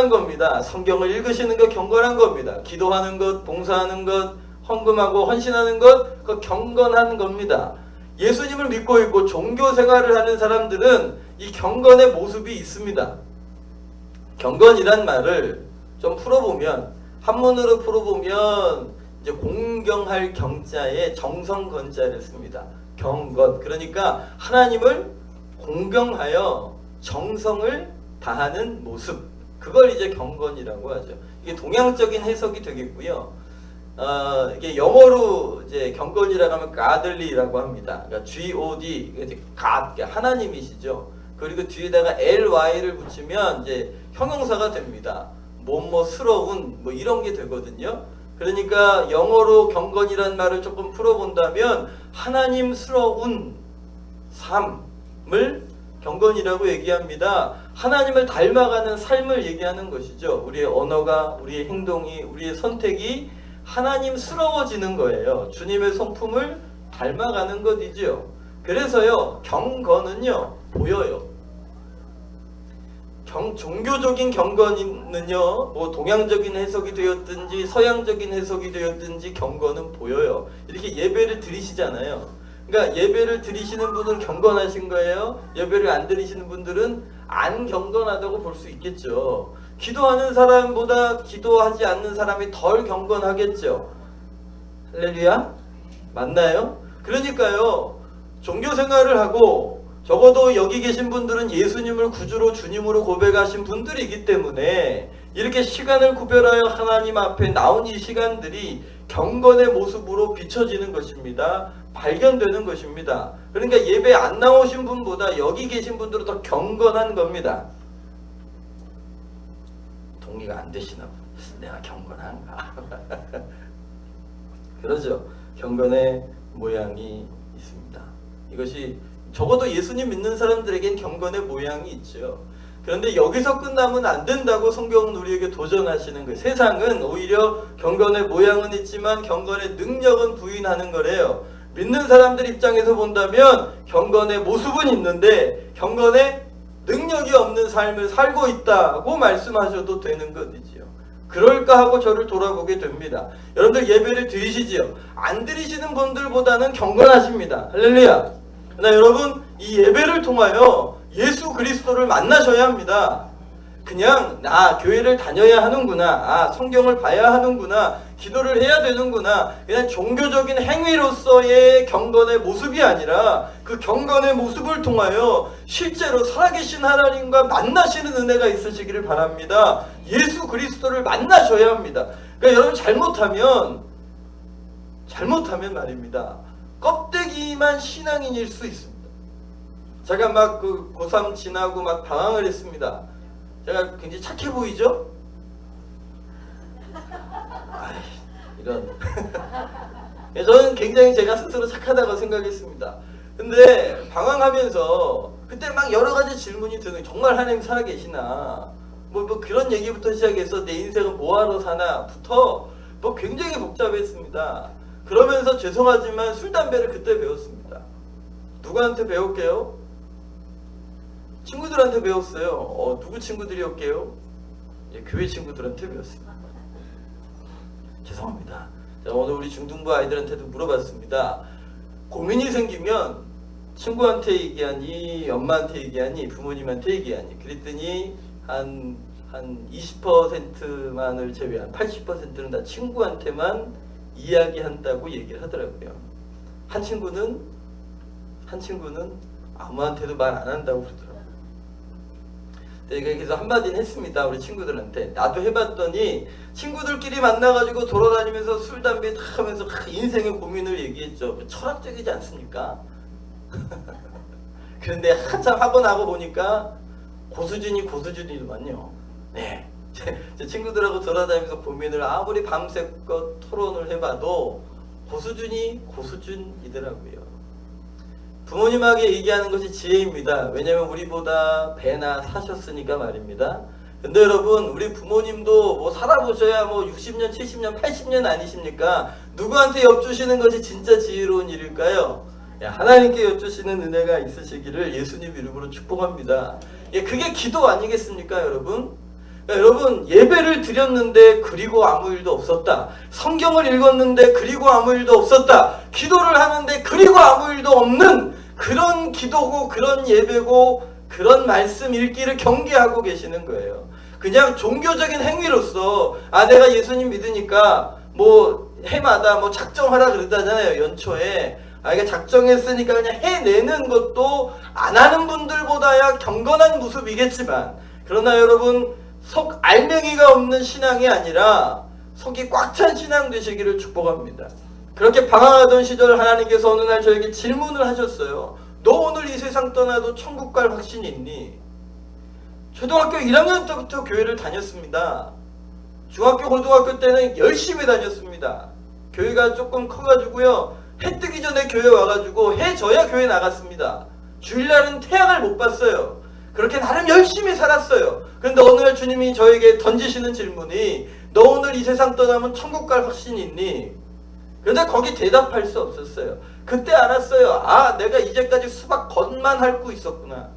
겁니다. 성경을 읽으시는 거 경건한 겁니다. 기도하는 것, 봉사하는 것, 헌금하고 헌신하는 것, 그 경건한 겁니다. 예수님을 믿고 있고 종교 생활을 하는 사람들은 이 경건의 모습이 있습니다. 경건이란 말을 좀 풀어보면, 한문으로 풀어보면 이제 공경할 경자에 정성건자를 씁니다. 경건, 그러니까 하나님을 공경하여 정성을 다하는 모습, 그걸 이제 경건이라고 하죠. 이게 동양적인 해석이 되겠고요. 이게 영어로 이제 경건이라고 하면 godly라고 합니다. 그러니까 G-O-D, 이제 God, 하나님이시죠. 그리고 뒤에다가 ly를 붙이면 이제 형용사가 됩니다. 뭐뭐스러운 뭐 이런 게 되거든요. 그러니까 영어로 경건이라는 말을 조금 풀어본다면 하나님스러운 삶을 경건이라고 얘기합니다. 하나님을 닮아가는 삶을 얘기하는 것이죠. 우리의 언어가, 우리의 행동이, 우리의 선택이 하나님스러워지는 거예요. 주님의 성품을 닮아가는 것이죠. 그래서요, 경건은요, 보여요. 종교적인 경건은요, 뭐 동양적인 해석이 되었든지 서양적인 해석이 되었든지 경건은 보여요. 이렇게 예배를 드리시잖아요. 그러니까 예배를 드리시는 분은 경건하신 거예요. 예배를 안 드리시는 분들은 안 경건하다고 볼 수 있겠죠. 기도하는 사람보다 기도하지 않는 사람이 덜 경건하겠죠. 할렐루야? 맞나요? 그러니까요, 종교 생활을 하고 적어도 여기 계신 분들은 예수님을 구주로 주님으로 고백하신 분들이기 때문에 이렇게 시간을 구별하여 하나님 앞에 나온 이 시간들이 경건의 모습으로 비춰지는 것입니다. 발견되는 것입니다. 그러니까 예배 안 나오신 분보다 여기 계신 분들은 더 경건한 겁니다. 동의가 안 되시나 보네. 내가 경건한가? 그러죠. 경건의 모양이 있습니다. 이것이 적어도 예수님 믿는 사람들에겐 경건의 모양이 있죠. 그런데 여기서 끝나면 안 된다고 성경은 우리에게 도전하시는 거예요. 세상은 오히려 경건의 모양은 있지만 경건의 능력은 부인하는 거래요. 믿는 사람들 입장에서 본다면 경건의 모습은 있는데 경건의 능력이 없는 삶을 살고 있다고 말씀하셔도 되는 것이지요. 그럴까 하고 저를 돌아보게 됩니다. 여러분들 예배를 드리시지요. 안 드리시는 분들보다는 경건하십니다. 할렐루야. 그러나 여러분, 이 예배를 통하여 예수 그리스도를 만나셔야 합니다. 그냥 교회를 다녀야 하는구나, 성경을 봐야 하는구나, 기도를 해야 되는구나, 그냥 종교적인 행위로서의 경건의 모습이 아니라 그 경건의 모습을 통하여 실제로 살아계신 하나님과 만나시는 은혜가 있으시기를 바랍니다. 예수 그리스도를 만나셔야 합니다. 그러니까 여러분 잘못하면 말입니다, 껍데기만 신앙인일 수 있습니다. 제가 막 그 고3 지나고 막 방황을 했습니다. 제가 굉장히 착해 보이죠? 이런. 저는 굉장히 제가 스스로 착하다고 생각했습니다. 근데 방황하면서 그때 막 여러 가지 질문이 드는, 정말 하나님 살아계시나? 뭐 그런 얘기부터 시작해서 내 인생은 뭐하러 사나부터 뭐 굉장히 복잡했습니다. 그러면서 죄송하지만 술, 담배를 그때 배웠습니다. 누구한테 배울게요? 친구들한테 배웠어요. 누구 친구들이었게요? 교회 친구들한테 배웠습니다. 죄송합니다. 제가 오늘 우리 중등부 아이들한테도 물어봤습니다. 고민이 생기면 친구한테 얘기하니, 엄마한테 얘기하니, 부모님한테 얘기하니? 그랬더니 한 20%만을 제외한 80%는 다 친구한테만 이야기한다고 얘기를 하더라고요. 한 친구는 아무한테도 말 안 한다고 그러더라고요. 그래서 한마디는 했습니다. 우리 친구들한테. 나도 해봤더니 친구들끼리 만나가지고 돌아다니면서 술, 담배 다 하면서 인생의 고민을 얘기했죠. 철학적이지 않습니까? 그런데 한참 하고 나고 보니까 고수준이더만요. 네. 제 친구들하고 돌아다니면서 고민을 아무리 밤새껏 토론을 해봐도 고수준이더라고요. 부모님에게 얘기하는 것이 지혜입니다. 왜냐하면 우리보다 배나 사셨으니까 말입니다. 근데 여러분, 우리 부모님도 뭐 살아보셔야 뭐 60년, 70년, 80년 아니십니까? 누구한테 엿주시는 것이 진짜 지혜로운 일일까요? 하나님께 엿주시는 은혜가 있으시기를 예수님 이름으로 축복합니다. 그게 기도 아니겠습니까, 여러분? 여러분, 예배를 드렸는데 그리고 아무 일도 없었다. 성경을 읽었는데 그리고 아무 일도 없었다. 기도를 하는데 그리고 아무 일도 없는 그런 기도고 그런 예배고 그런 말씀 읽기를 경계하고 계시는 거예요. 그냥 종교적인 행위로서 내가 예수님 믿으니까 뭐 해마다 뭐 작정하라 그러다잖아요. 연초에. 이게 작정했으니까 그냥 해내는 것도 안 하는 분들보다야 경건한 모습이겠지만, 그러나 여러분, 속 알맹이가 없는 신앙이 아니라 속이 꽉 찬 신앙 되시기를 축복합니다. 그렇게 방황하던 시절 하나님께서 어느 날 저에게 질문을 하셨어요. 너 오늘 이 세상 떠나도 천국 갈 확신이 있니? 초등학교 1학년 때부터 교회를 다녔습니다. 중학교, 고등학교 때는 열심히 다녔습니다. 교회가 조금 커가지고요, 해 뜨기 전에 교회 와가지고 해 져야 교회 나갔습니다. 주일날은 태양을 못 봤어요. 그렇게 나름 열심히 살았어요. 그런데 어느 날 주님이 저에게 던지시는 질문이, 너 오늘 이 세상 떠나면 천국 갈 확신이 있니? 그런데 거기 대답할 수 없었어요. 그때 알았어요. 내가 이제까지 수박 겉만 핥고 있었구나.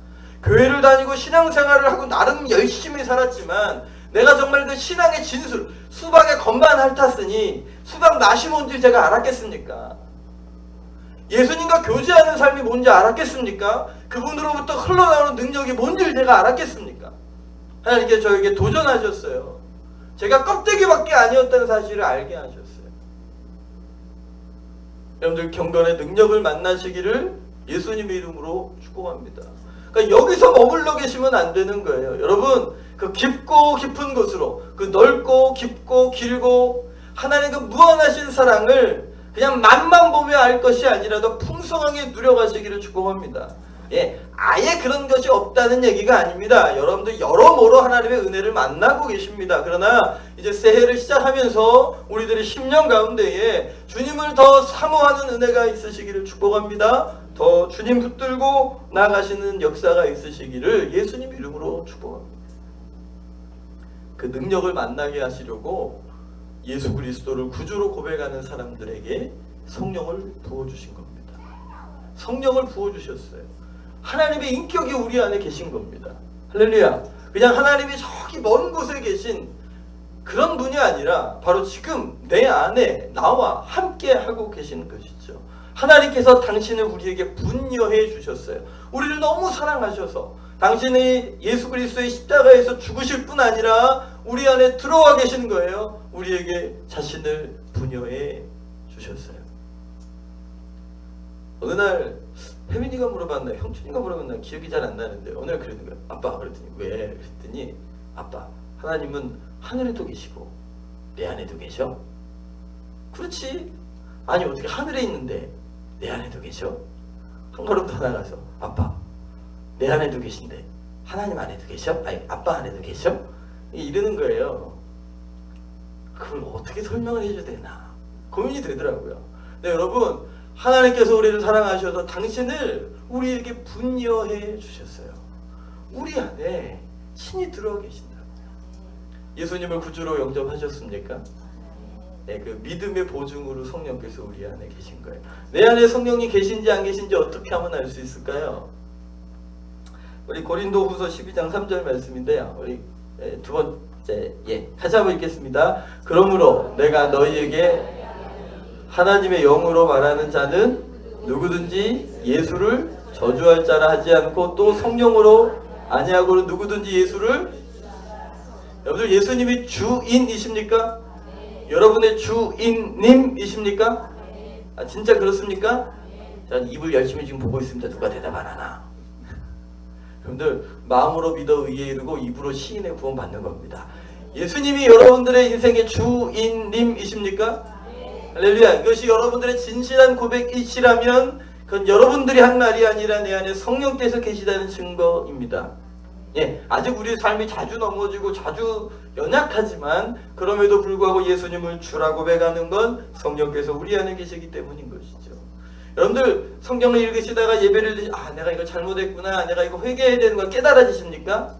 교회를 다니고 신앙생활을 하고 나름 열심히 살았지만 내가 정말 그 신앙의 진술, 수박의 겉만 핥았으니 수박 맛이 뭔지 제가 알았겠습니까? 예수님과 교제하는 삶이 뭔지 알았겠습니까? 그분으로부터 흘러나오는 능력이 뭔지 제가 알았겠습니까? 하나님께서 저에게 도전하셨어요. 제가 껍데기밖에 아니었다는 사실을 알게 하셨어요. 여러분들, 경건의 능력을 만나시기를 예수님의 이름으로 축복합니다. 그러니까 여기서 머물러 계시면 안 되는 거예요. 여러분, 그 깊고 깊은 곳으로, 그 넓고 깊고 길고 하나님의 그 무한하신 사랑을 그냥 맛만 보며 알 것이 아니라 더 풍성하게 누려가시기를 축복합니다. 아예 그런 것이 없다는 얘기가 아닙니다. 여러분들 여러모로 하나님의 은혜를 만나고 계십니다. 그러나 이제 새해를 시작하면서 우리들의 10년 가운데에 주님을 더 사모하는 은혜가 있으시기를 축복합니다. 더 주님 붙들고 나가시는 역사가 있으시기를 예수님 이름으로 축복합니다. 그 능력을 만나게 하시려고 예수 그리스도를 구주로 고백하는 사람들에게 성령을 부어주신 겁니다. 성령을 부어주셨어요. 하나님의 인격이 우리 안에 계신 겁니다. 할렐루야. 그냥 하나님이 저기 먼 곳에 계신 그런 분이 아니라 바로 지금 내 안에 나와 함께 하고 계시는 것이죠. 하나님께서 당신을 우리에게 분여해 주셨어요. 우리를 너무 사랑하셔서 당신이 예수 그리스도의 십자가에서 죽으실 뿐 아니라 우리 안에 들어와 계시는 거예요. 우리에게 자신을 분여해 주셨어요. 어느 날 혜민이가 물어봤나 형준이가 물어봤나 기억이 잘 안 나는데 어느 날 그러는 거예요. 아빠, 그랬더니 왜? 그랬더니 아빠, 하나님은 하늘에도 계시고 내 안에도 계셔? 그렇지. 아니 어떻게 하늘에 있는데 내 안에도 계셔? 한 걸음 더 나가서 아빠, 내 안에도 계신데 하나님 안에도 계셔? 아니 아빠 안에도 계셔? 이러는 거예요. 그걸 어떻게 설명을 해줘야 되나 고민이 되더라고요. 근데 여러분, 하나님께서 우리를 사랑하셔서 당신을 우리에게 분여해 주셨어요. 우리 안에 친히 들어와 계신다. 예수님을 구주로 영접하셨습니까? 네, 그 믿음의 보증으로 성령께서 우리 안에 계신 거예요. 내 안에 성령이 계신지 안 계신지 어떻게 하면 알 수 있을까요? 우리 고린도후서 12장 3절 말씀인데요. 우리 두 번째 같이 한번 읽겠습니다. 그러므로 내가 너희에게 하나님의 영으로 말하는 자는 누구든지 예수를 저주할 자라 하지 않고 또 성령으로 아니하고는 누구든지 예수를. 여러분들, 예수님이 주인이십니까? 여러분의 주인님이십니까? 진짜 그렇습니까? 자, 입을 열심히 지금 보고 있습니다. 누가 대답 안 하나? 여러분들, 마음으로 믿어 의에 이르고 입으로 시인의 구원 받는 겁니다. 예수님이 여러분들의 인생의 주인님이십니까? 할렐루야. 이것이 여러분들의 진실한 고백이시라면 그건 여러분들이 한 말이 아니라 내 안에 성령께서 계시다는 증거입니다. 아직 우리의 삶이 자주 넘어지고 자주 연약하지만 그럼에도 불구하고 예수님을 주라 고백하는 건 성령께서 우리 안에 계시기 때문인 것이죠. 여러분들, 성경을 읽으시다가 예배를 내가 이거 잘못했구나, 내가 이거 회개해야 되는 걸 깨달아지십니까?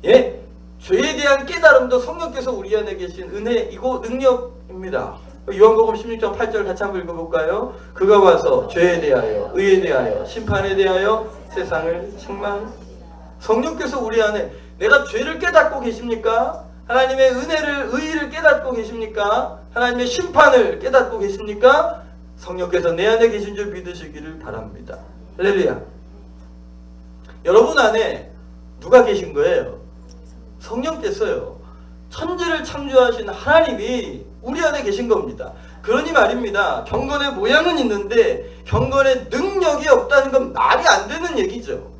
죄에 대한 깨달음도 성령께서 우리 안에 계신 은혜이고 능력입니다. 요한복음 16장 8절 같이 한번 읽어볼까요? 그가 와서 죄에 대하여, 의에 대하여, 심판에 대하여 세상을 책망. 성령께서 우리 안에, 내가 죄를 깨닫고 계십니까? 하나님의 은혜를, 의의를 깨닫고 계십니까? 하나님의 심판을 깨닫고 계십니까? 성령께서 내 안에 계신 줄 믿으시기를 바랍니다. 할렐루야. 여러분 안에 누가 계신 거예요? 성령께서요. 천지를 창조하신 하나님이 우리 안에 계신 겁니다. 그러니 말입니다. 경건의 모양은 있는데 경건의 능력이 없다는 건 말이 안 되는 얘기죠.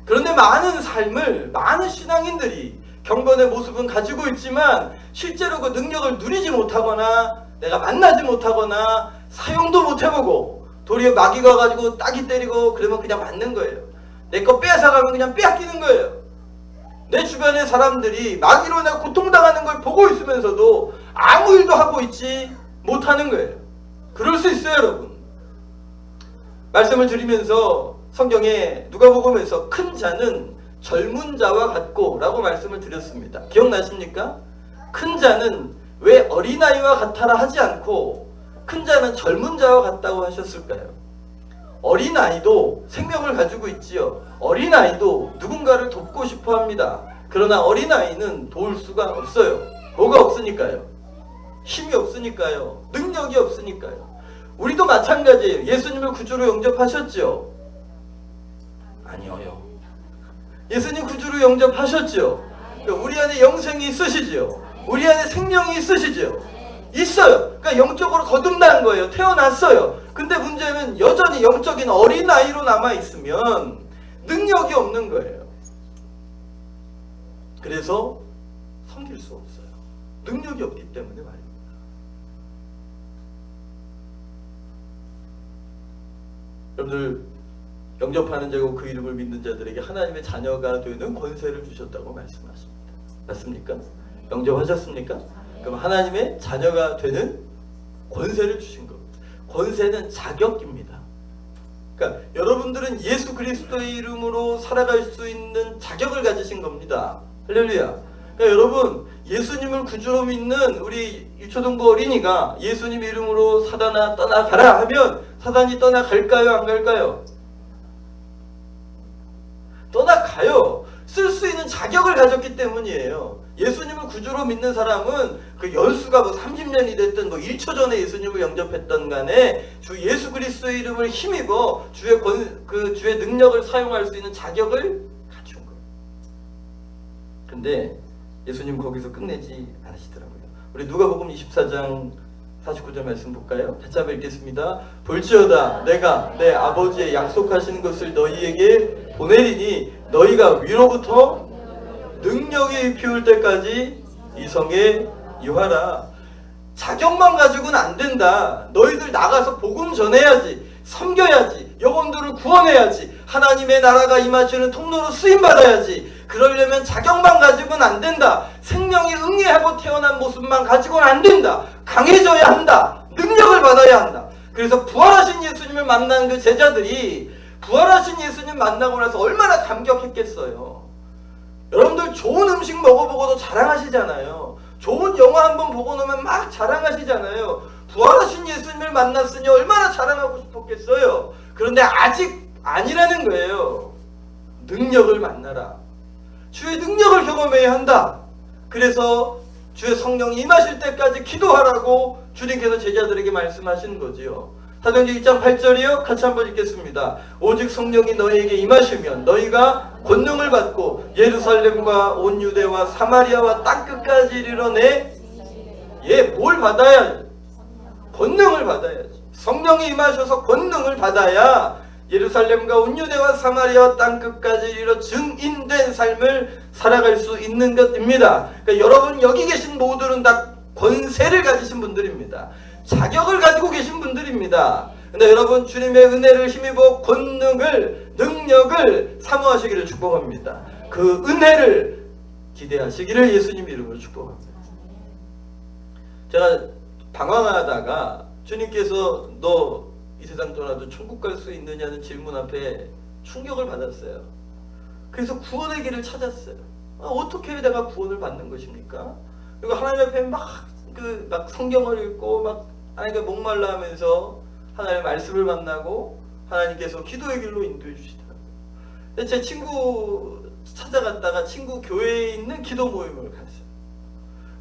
그런데 많은 삶을, 많은 신앙인들이 경건의 모습은 가지고 있지만 실제로 그 능력을 누리지 못하거나 내가 만나지 못하거나 사용도 못해보고 도리어 마귀가 가지고 따기 때리고 그러면 그냥 맞는 거예요. 내 거 뺏어가면 그냥 빼앗기는 거예요. 내 주변의 사람들이 마귀로 내가 고통당하는 걸 보고 있으면서도 아무 일도 하고 있지 못하는 거예요. 그럴 수 있어요, 여러분. 말씀을 드리면서 성경에 누가복음에서 큰 자는 젊은 자와 같고 라고 말씀을 드렸습니다. 기억나십니까? 큰 자는 왜 어린아이와 같아라 하지 않고 큰 자는 젊은 자와 같다고 하셨을까요? 어린아이도 생명을 가지고 있지요. 어린아이도 누군가를 돕고 싶어 합니다. 그러나 어린아이는 도울 수가 없어요. 뭐가 없으니까요? 힘이 없으니까요. 능력이 없으니까요. 우리도 마찬가지예요. 예수님을 구주로 영접하셨죠? 아니요. 예수님 구주로 영접하셨죠? 우리 안에 영생이 있으시죠? 우리 안에 생명이 있으시죠? 있어요. 그러니까 영적으로 거듭난 거예요. 태어났어요. 근데 문제는 여전히 영적인 어린아이로 남아있으면 능력이 없는 거예요. 그래서 섬길 수 없어요. 능력이 없기 때문에 말입니다. 여러분들 영접하는 자고 그 이름을 믿는 자들에게 하나님의 자녀가 되는 권세를 주셨다고 말씀하십니다. 맞습니까? 영접하셨습니까? 그럼 하나님의 자녀가 되는 권세를 주신 겁니다. 권세는 자격입니다. 그러니까 여러분들은 예수 그리스도의 이름으로 살아갈 수 있는 자격을 가지신 겁니다. 할렐루야. 그러니까 여러분 예수님을 구주로 믿는 우리 유초등부 어린이가 예수님 이름으로 사단아 떠나가라 하면 사단이 떠나갈까요? 안 갈까요? 떠나가요. 쓸 수 있는 자격을 가졌기 때문이에요. 예수님을 구주로 믿는 사람은 그 연수가 뭐 30년이 됐든 뭐 1초 전에 예수님을 영접했던 간에 주 예수 그리스도의 이름을 힘입어 주의 능력을 사용할 수 있는 자격을 갖춘 거예요. 근데 예수님 거기서 끝내지 않으시더라고요. 우리 누가복음 24장 49절 말씀 볼까요? 같이 한번 읽겠습니다. 볼지어다 내가 내 아버지의 약속하시는 것을 너희에게 보내리니 너희가 위로부터 능력이 피울 때까지 이 성에 유하라. 자격만 가지고는 안 된다. 너희들 나가서 복음 전해야지. 섬겨야지. 영혼들을 구원해야지. 하나님의 나라가 임하시는 통로로 쓰임받아야지. 그러려면 자격만 가지고는 안 된다. 생명이 응애하고 태어난 모습만 가지고는 안 된다. 강해져야 한다. 능력을 받아야 한다. 그래서 부활하신 예수님을 만난 그 제자들이 부활하신 예수님 만나고 나서 얼마나 감격했겠어요. 여러분들 좋은 음식 먹어보고도 자랑하시잖아요. 좋은 영화 한번 보고 나면 막 자랑하시잖아요. 부활하신 예수님을 만났으니 얼마나 자랑하고 싶었겠어요. 그런데 아직 아니라는 거예요. 능력을 만나라. 주의 능력을 경험해야 한다. 그래서 주의 성령이 임하실 때까지 기도하라고 주님께서 제자들에게 말씀하시는 거지요. 사도행전 1장 8절이요. 같이 한번 읽겠습니다. 오직 성령이 너희에게 임하시면 너희가 권능을 받고 예루살렘과 온 유대와 사마리아와 땅끝까지 이르러내. 뭘 받아야? 권능을 받아야지. 성령이 임하셔서 권능을 받아야 예루살렘과 온 유대와 사마리아와 땅끝까지 이르러 증인된 삶을 살아갈 수 있는 것입니다. 그러니까 여러분 여기 계신 모두는 다 권세를 가지신 분들입니다. 자격을 가지고 계신 분들입니다. 근데 여러분 주님의 은혜를 힘입어 권능을, 능력을 사모하시기를 축복합니다. 그 은혜를 기대하시기를 예수님 이름으로 축복합니다. 제가 방황하다가 주님께서 너 이 세상 떠나도 천국 갈 수 있느냐는 질문 앞에 충격을 받았어요. 그래서 구원의 길을 찾았어요. 어떻게 내가 구원을 받는 것입니까? 그리고 하나님 앞에 막 성경을 읽고 막 하나님께 목말라 하면서 하나님의 말씀을 만나고 하나님께서 기도의 길로 인도해 주시더라고요. 제 친구 찾아갔다가 친구 교회에 있는 기도 모임을 갔어요.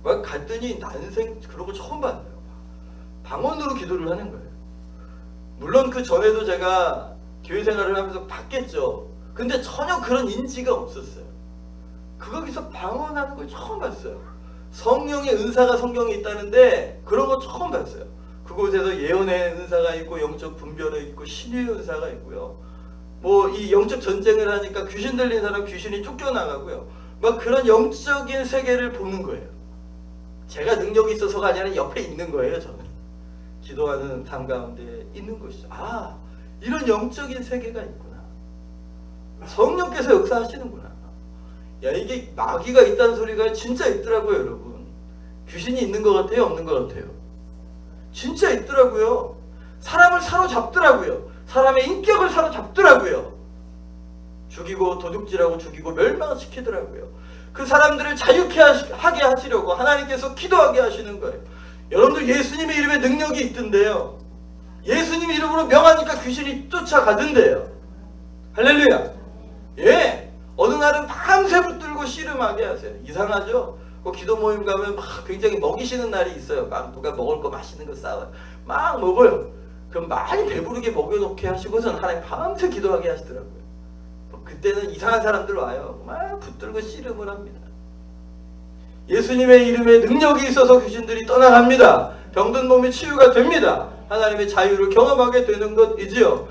막 갔더니 난생 그러고 처음 봤어요. 방언으로 기도를 하는 거예요. 물론 그 전에도 제가 교회 생활을 하면서 봤겠죠. 근데 전혀 그런 인지가 없었어요. 거기서 방언하는 걸 처음 봤어요. 성령의 은사가 성경에 있다는데 그런 거 처음 봤어요. 그곳에서 예언의 은사가 있고 영적 분별이 있고 신유의 은사가 있고요. 뭐 이 영적 전쟁을 하니까 귀신 들린 사람 귀신이 쫓겨나가고요. 막 그런 영적인 세계를 보는 거예요. 제가 능력이 있어서가 아니라 옆에 있는 거예요. 저는 기도하는 삶 가운데 있는 것이죠. 아, 이런 영적인 세계가 있구나. 성령께서 역사하시는구나. 야, 이게 마귀가 있다는 소리가 진짜 있더라고요, 여러분. 귀신이 있는 것 같아요, 없는 것 같아요? 진짜 있더라고요. 사람을 사로잡더라고요. 사람의 인격을 사로잡더라고요. 죽이고 도둑질하고 죽이고 멸망시키더라고요. 그 사람들을 자유케 하게 하시려고 하나님께서 기도하게 하시는 거예요. 여러분들 예수님의 이름에 능력이 있던데요. 예수님 이름으로 명하니까 귀신이 쫓아가던데요. 할렐루야. 예. 어느 날은 밤새 붙들고 씨름하게 하세요. 이상하죠? 그 기도 모임 가면 막 굉장히 먹이시는 날이 있어요. 막 누가 먹을 거 맛있는 거 싸워요. 막 먹어요. 그럼 많이 배부르게 먹여놓게 하시고선 하나님 밤새 기도하게 하시더라고요. 그때는 이상한 사람들 와요. 막 붙들고 씨름을 합니다. 예수님의 이름에 능력이 있어서 귀신들이 떠나갑니다. 병든 몸이 치유가 됩니다. 하나님의 자유를 경험하게 되는 것이지요.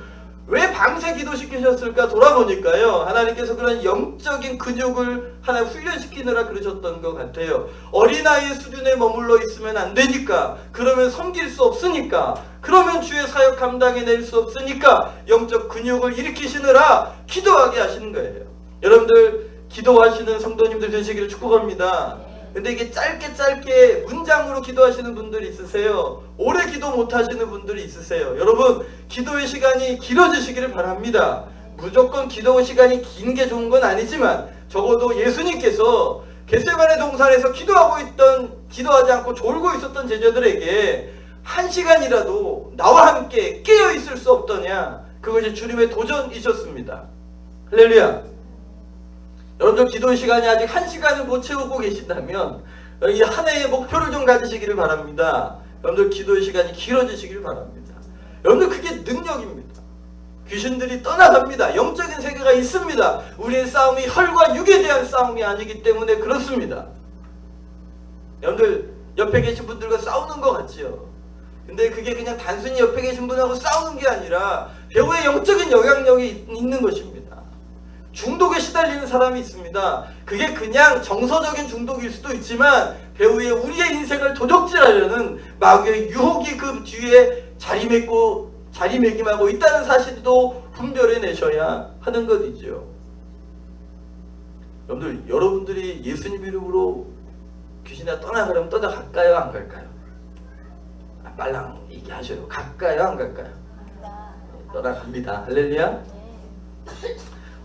왜 밤새 기도시키셨을까 돌아보니까요. 하나님께서 그런 영적인 근육을 하나 훈련시키느라 그러셨던 것 같아요. 어린아이의 수준에 머물러 있으면 안 되니까. 그러면 섬길 수 없으니까. 그러면 주의 사역 감당해낼 수 없으니까 영적 근육을 일으키시느라 기도하게 하시는 거예요. 여러분들 기도하시는 성도님들 되시기를 축복합니다. 근데 이게 짧게 문장으로 기도하시는 분들이 있으세요. 오래 기도 못하시는 분들이 있으세요. 여러분 기도의 시간이 길어지시기를 바랍니다. 무조건 기도 시간이 긴 게 좋은 건 아니지만 적어도 예수님께서 겟세마네 동산에서 기도하지 않고 졸고 있었던 제자들에게 1시간이라도 나와 함께 깨어 있을 수 없더냐. 그것이 주님의 도전이셨습니다. 할렐루야. 여러분들 기도의 시간이 아직 1시간을 못 채우고 계신다면 이 한 해의 목표를 좀 가지시기를 바랍니다. 여러분들 기도의 시간이 길어지시기를 바랍니다. 여러분들 그게 능력입니다. 귀신들이 떠나갑니다. 영적인 세계가 있습니다. 우리의 싸움이 혈과 육에 대한 싸움이 아니기 때문에 그렇습니다. 여러분들 옆에 계신 분들과 싸우는 것 같지요? 근데 그게 그냥 단순히 옆에 계신 분하고 싸우는 게 아니라 배우의 영적인 영향력이 있는 것입니다. 중독에 시달리는 사람이 있습니다. 그게 그냥 정서적인 중독일 수도 있지만 배우의 우리의 인생을 도적질하려는 마귀의 유혹이 그 뒤에 자리매김하고 있다는 사실도 분별해내셔야 하는 것이죠. 여러분들이 예수님 이름으로 귀신이 떠나가려면 떠나갈까요? 안 갈까요? 빨랑 얘기하셔요. 갈까요? 안 갈까요? 떠나갑니다. 할렐루야.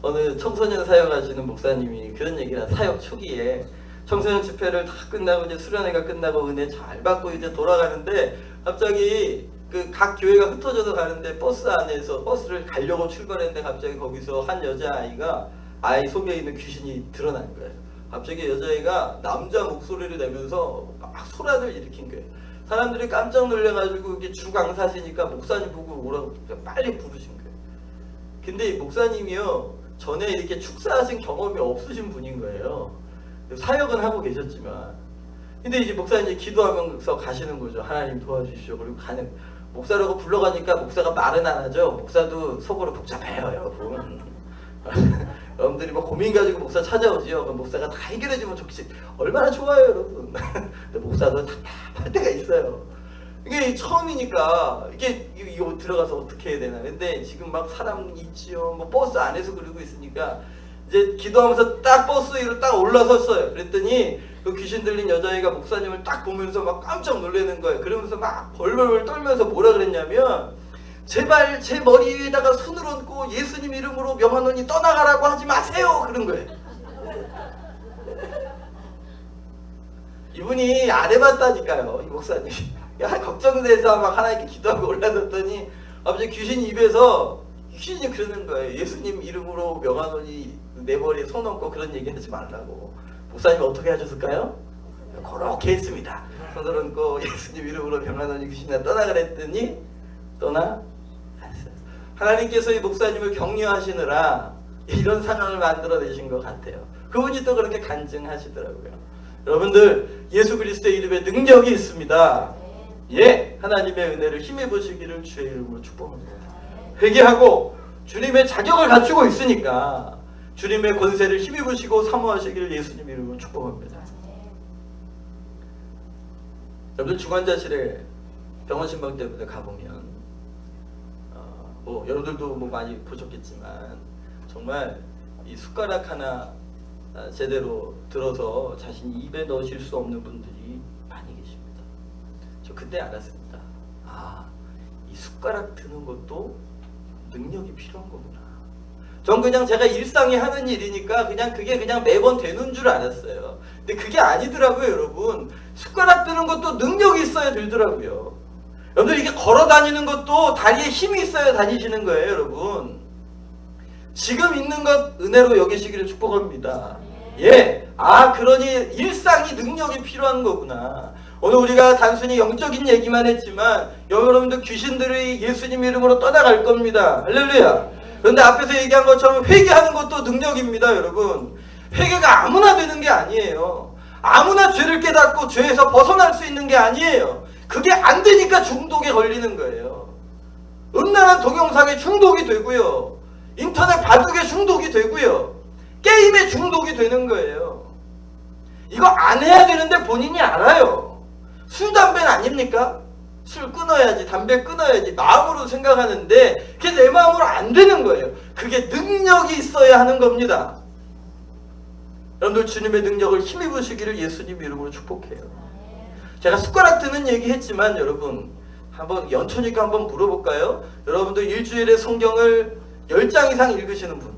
어느 청소년 사역하시는 목사님이 그런 얘기를 사역 초기에 청소년 집회를 다 끝나고 이제 수련회가 끝나고 은혜 잘 받고 이제 돌아가는데 갑자기 그 각 교회가 흩어져서 가는데 버스 안에서 버스를 가려고 출발했는데 갑자기 거기서 한 여자아이가 아이 속에 있는 귀신이 드러난 거예요. 갑자기 여자아이가 남자 목소리를 내면서 막 소란을 일으킨 거예요. 사람들이 깜짝 놀래가지고 이게 주강사시니까 목사님 보고 오라고 빨리 부르신 거예요. 근데 이 목사님이요 전에 이렇게 축사하신 경험이 없으신 분인 거예요. 사역은 하고 계셨지만. 근데 이제 목사님 기도하면서 가시는 거죠. 하나님 도와주십시오. 그리고 가는 목사라고 불러가니까 목사가 말은 안 하죠. 목사도 속으로 복잡해요, 여러분. 여러분들이 뭐 고민 가지고 목사 찾아오지요. 그럼 목사가 다 해결해주면 좋겠지. 얼마나 좋아요, 여러분. 근데 목사도 답답할 때가 있어요. 이게 처음이니까 이거 들어가서 어떻게 해야 되나. 근데 지금 막 사람 있지요. 뭐 버스 안에서 그러고 있으니까 이제 기도하면서 딱 버스 위로 딱 올라섰어요. 그랬더니 그 귀신 들린 여자애가 목사님을 딱 보면서 막 깜짝 놀라는 거예요. 그러면서 막 벌벌 떨면서 뭐라 그랬냐면 제발 제 머리 위에다가 손을 얹고 예수님 이름으로 명하노니 떠나가라고 하지 마세요. 그런 거예요. 이분이 안 해봤다니까요. 이 목사님. 야, 걱정돼서 막 하나님께 기도하고 올라섰더니 갑자기 귀신이 입에서 귀신이 그러는 거예요. 예수님 이름으로 명하노니 내 머리에 손 얹고 그런 얘기 하지 말라고. 목사님 어떻게 하셨을까요? 그렇게 했습니다. 손을 얹고 예수님 이름으로 병나는 귀신아 떠나 그랬더니 떠나. 하나님께서 이 목사님을 격려하시느라 이런 상황을 만들어내신 것 같아요. 그분이 또 그렇게 간증하시더라고요. 여러분들 예수 그리스도의 이름에 능력이 있습니다. 예, 하나님의 은혜를 힘입으시기를 주의 이름으로 축복합니다. 회개하고 주님의 자격을 갖추고 있으니까 주님의 권세를 힘입으시고 사모하시기를 예수님 이름으로 축복합니다. 여러분들 중환자실에 병원 신방 때문에 가보면 여러분들도 많이 보셨겠지만 정말 이 숟가락 하나 제대로 들어서 자신이 입에 넣으실 수 없는 분들이 많이 계십니다. 저 그때 알았습니다. 이 숟가락 드는 것도 능력이 필요한 거구나. 전 그냥 제가 일상에 하는 일이니까 그게 매번 되는 줄 알았어요. 근데 그게 아니더라고요, 여러분. 숟가락 드는 것도 능력이 있어야 들더라고요. 여러분들 이게 걸어 다니는 것도 다리에 힘이 있어야 다니시는 거예요, 여러분. 지금 있는 것 은혜로 여기시기를 축복합니다. 예, 그러니 일상이 능력이 필요한 거구나. 오늘 우리가 단순히 영적인 얘기만 했지만 여러분들 귀신들이 예수님 이름으로 떠나갈 겁니다. 할렐루야. 그런데 앞에서 얘기한 것처럼 회개하는 것도 능력입니다, 여러분. 회개가 아무나 되는 게 아니에요. 아무나 죄를 깨닫고 죄에서 벗어날 수 있는 게 아니에요. 그게 안 되니까 중독에 걸리는 거예요. 음란한 동영상에 중독이 되고요. 인터넷 바둑에 중독이 되고요. 게임에 중독이 되는 거예요. 이거 안 해야 되는데 본인이 알아요. 술, 담배는 아닙니까? 술 끊어야지, 담배 끊어야지 마음으로 생각하는데 그게 내 마음으로 안 되는 거예요. 그게 능력이 있어야 하는 겁니다. 여러분들 주님의 능력을 힘입으시기를 예수님 이름으로 축복해요. 제가 숟가락 드는 얘기 했지만 여러분 한번 연초니까 한번 물어볼까요? 여러분들 일주일에 성경을 10장 이상 읽으시는 분?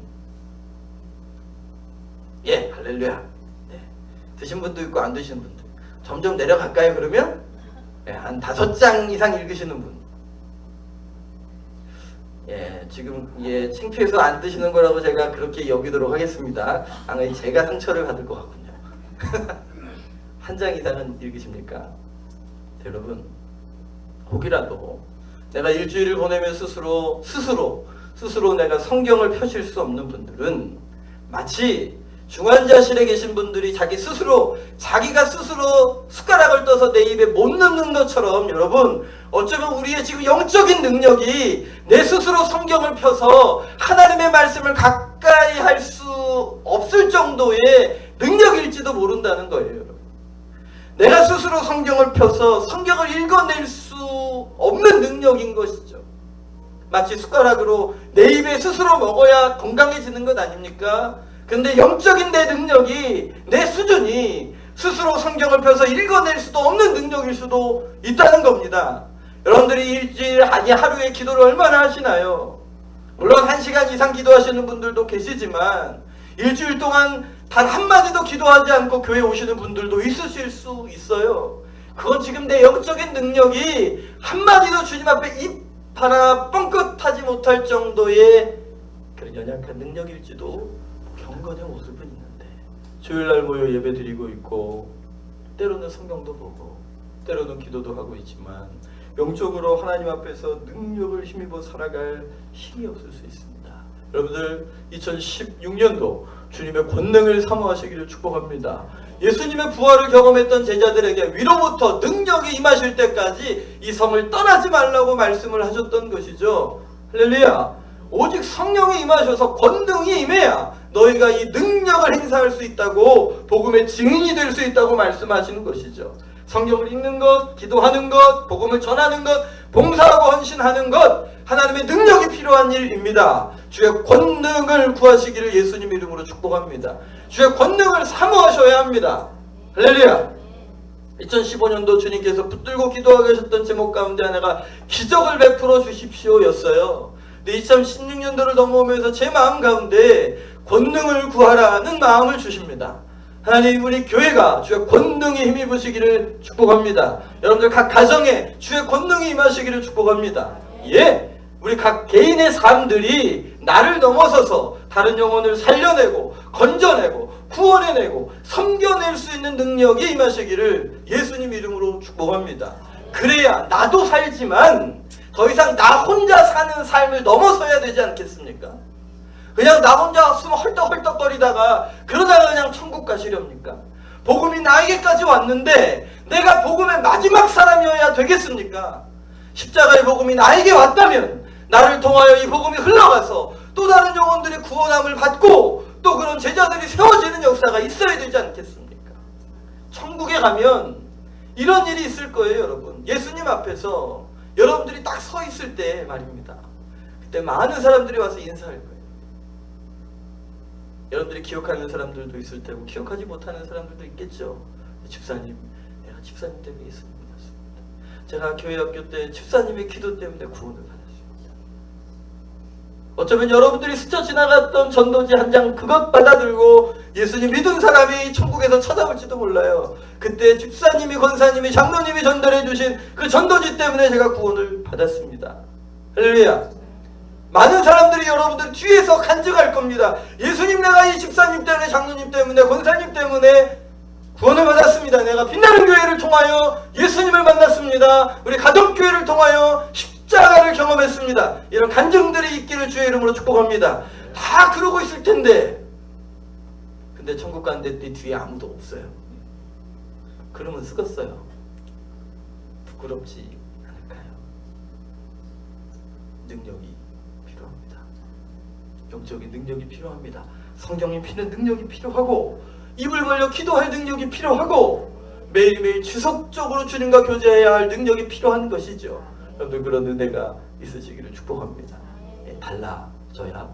예, 할렐루야. 네. 드신 분도 있고 안 드시는 분도. 점점 내려갈까요, 그러면? 예, 한 5장 이상 읽으시는 분. 예, 지금 창피해서 안 드시는 거라고 제가 그렇게 여기도록 하겠습니다. 제가 상처를 받을 것 같군요. 한 장 이상은 읽으십니까? 여러분, 혹이라도 내가 일주일을 보내면 스스로 내가 성경을 펴실 수 없는 분들은 마치 중환자실에 계신 분들이 자기가 스스로 숟가락을 떠서 내 입에 못 넣는 것처럼 여러분 어쩌면 우리의 지금 영적인 능력이 내 스스로 성경을 펴서 하나님의 말씀을 가까이 할 수 없을 정도의 능력일지도 모른다는 거예요. 여러분. 내가 스스로 성경을 펴서 성경을 읽어낼 수 없는 능력인 것이죠. 마치 숟가락으로 내 입에 스스로 먹어야 건강해지는 것 아닙니까? 근데 영적인 내 능력이, 내 수준이 스스로 성경을 펴서 읽어낼 수도 없는 능력일 수도 있다는 겁니다. 여러분들이 일주일 아니 하루에 기도를 얼마나 하시나요? 물론 1시간 이상 기도하시는 분들도 계시지만 일주일 동안 단 한마디도 기도하지 않고 교회 오시는 분들도 있으실 수 있어요. 그건 지금 내 영적인 능력이 한마디도 주님 앞에 입 하나 뻥끗하지 못할 정도의 그런 연약한 능력일지도 경건해 모습은 있는데 주일날 모여 예배 드리고 있고 때로는 성경도 보고 때로는 기도도 하고 있지만 영적으로 하나님 앞에서 능력을 힘입어 살아갈 힘이 없을 수 있습니다. 여러분들 2016년도 주님의 권능을 사모하시기를 축복합니다. 예수님의 부활을 경험했던 제자들에게 위로부터 능력이 임하실 때까지 이 성을 떠나지 말라고 말씀을 하셨던 것이죠. 할렐루야. 오직 성령이 임하셔서 권능이 임해야 너희가 이 능력을 행사할 수 있다고, 복음의 증인이 될 수 있다고 말씀하시는 것이죠. 성경을 읽는 것, 기도하는 것, 복음을 전하는 것, 봉사하고 헌신하는 것, 하나님의 능력이 필요한 일입니다. 주의 권능을 구하시기를 예수님 이름으로 축복합니다. 주의 권능을 사모하셔야 합니다. 할렐루야. 2015년도 주님께서 붙들고 기도하고 계셨던 제목 가운데 하나가 기적을 베풀어 주십시오 였어요. 근데 2016년도를 넘어오면서 제 마음 가운데 권능을 구하라는 마음을 주십니다. 하나님, 우리 교회가 주의 권능에 힘입으시기를 축복합니다. 여러분들 각 가정에 주의 권능이 임하시기를 축복합니다. 우리 각 개인의 삶들이 나를 넘어서서 다른 영혼을 살려내고 건져내고 구원해내고 섬겨낼 수 있는 능력이 임하시기를 예수님 이름으로 축복합니다. 그래야 나도 살지만 더 이상 나 혼자 사는 삶을 넘어서야 되지 않겠습니까? 그냥 나 혼자 숨 헐떡헐떡거리다가 그러다가 그냥 천국 가시렵니까? 복음이 나에게까지 왔는데 내가 복음의 마지막 사람이어야 되겠습니까? 십자가의 복음이 나에게 왔다면 나를 통하여 이 복음이 흘러가서 또 다른 영혼들이 구원함을 받고 또 그런 제자들이 세워지는 역사가 있어야 되지 않겠습니까? 천국에 가면 이런 일이 있을 거예요, 여러분. 예수님 앞에서 여러분들이 딱 서 있을 때 말입니다. 그때 많은 사람들이 와서 인사할 거예요. 여러분들이 기억하는 사람들도 있을 테고 기억하지 못하는 사람들도 있겠죠. 집사님, 내가 집사님 때문에 예수님 만났습니다. 제가 교회 학교 때 집사님의 기도 때문에 구원을 받았습니다. 어쩌면 여러분들이 스쳐 지나갔던 전도지 한 장 그것 받아들고 예수님 믿은 사람이 천국에서 찾아올지도 몰라요. 그때 집사님이, 권사님이, 장로님이 전달해 주신 그 전도지 때문에 제가 구원을 받았습니다. 할렐루야. 많은 사람들이 여러분들 뒤에서 간증할 겁니다. 예수님, 내가 이 집사님 때문에, 장로님 때문에, 권사님 때문에 구원을 받았습니다. 내가 빛나는 교회를 통하여 예수님을 만났습니다. 우리 가덕교회를 통하여 십자가를 경험했습니다. 이런 간증들이 있기를 주의 이름으로 축복합니다. 다 그러고 있을 텐데 근데 천국 간데 뒤에 아무도 없어요. 그러면 쓰겄어요. 부끄럽지 않을까요? 능력이 필요합니다. 영적인 능력이 필요합니다. 성경이 피는 능력이 필요하고 입을 벌려 기도할 능력이 필요하고 매일매일 지속적으로 주님과 교제해야 할 능력이 필요한 것이죠. 여러분들 그런 은혜가 있으시기를 축복합니다. 달라져야